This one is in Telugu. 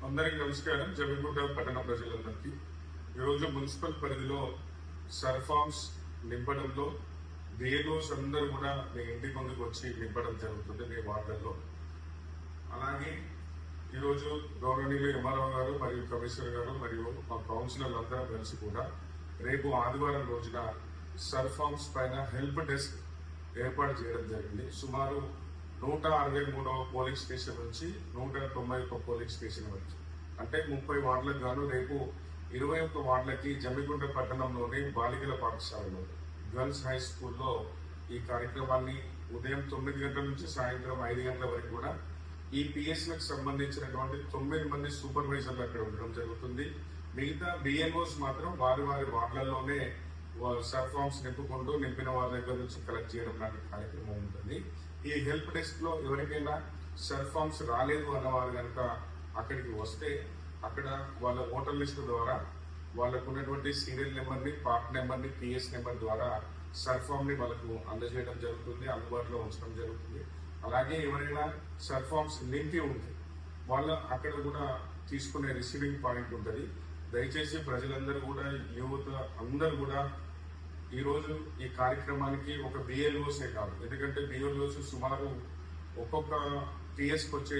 అందరికీ నమస్కారం. జమ్మిగుంట పట్టణ ప్రజలందరికీ ఈరోజు మున్సిపల్ పరిధిలో సర్ఫామ్స్ నింపడంలో బిఏఓస్ అందరూ కూడా మీ ఇంటి ముందుకు వచ్చి నింపడం జరుగుతుంది మీ వార్డుల్లో. అలాగే ఈరోజు గౌరవనీయులు ఎంఆర్ఓ గారు మరియు కమిషనర్ గారు మరియు మా కౌన్సిలర్లు అందరం కలిసి కూడా రేపు ఆదివారం రోజున సర్ఫామ్స్ పైన హెల్ప్ డెస్క్ ఏర్పాటు చేయడం జరిగింది. సుమారు 163వ పోలింగ్ స్టేషన్ నుంచి 191 పోలింగ్ స్టేషన్ వరకు, అంటే 30 వార్డులకు గాను రేపు 21 వార్డులకి జమ్మిగుంట పట్టణంలోని బాలికల పాఠశాలలో గర్ల్స్ హై స్కూల్లో ఈ కార్యక్రమాన్ని ఉదయం 9 గంటల నుంచి సాయంత్రం 5 గంటల వరకు కూడా ఈ పిఎస్లకు సంబంధించినటువంటి 9 మంది సూపర్వైజర్లు అక్కడ ఉండడం జరుగుతుంది. మిగతా బిఎల్ఓస్ మాత్రం వారి వార్డులలోనే సర్ఫామ్స్ నింపుకుంటూ నింపిన వారి దగ్గర నుంచి కలెక్ట్ చేయడం లాంటి కార్యక్రమం ఉంటుంది. ఈ హెల్ప్ డెస్క్ లో ఎవరికైనా సర్ఫామ్స్ రాలేదు అన్నవారు కనుక అక్కడికి వస్తే అక్కడ వాళ్ళ ఓటర్ లిస్ట్ ద్వారా వాళ్ళకు ఉన్నటువంటి సీరియల్ నెంబర్ని, పార్ట్ నెంబర్ని, పిఎస్ నెంబర్ ద్వారా సర్ఫామ్ ని వాళ్ళకు అందజేయడం జరుగుతుంది, అందుబాటులో ఉంచడం జరుగుతుంది. అలాగే ఎవరైనా సర్ఫామ్స్ నింపి ఉంటే వాళ్ళ అక్కడ కూడా తీసుకునే రిసీవింగ్ పాయింట్ ఉంటుంది. దయచేసి ప్రజలందరూ కూడా, యువత అందరూ కూడా ఈరోజు ఈ కార్యక్రమానికి ఒక బిఎల్ఓసే కాదు, ఎందుకంటే బిఎల్ఓస్ సుమారు ఒక్కొక్క పిఎస్కి వచ్చే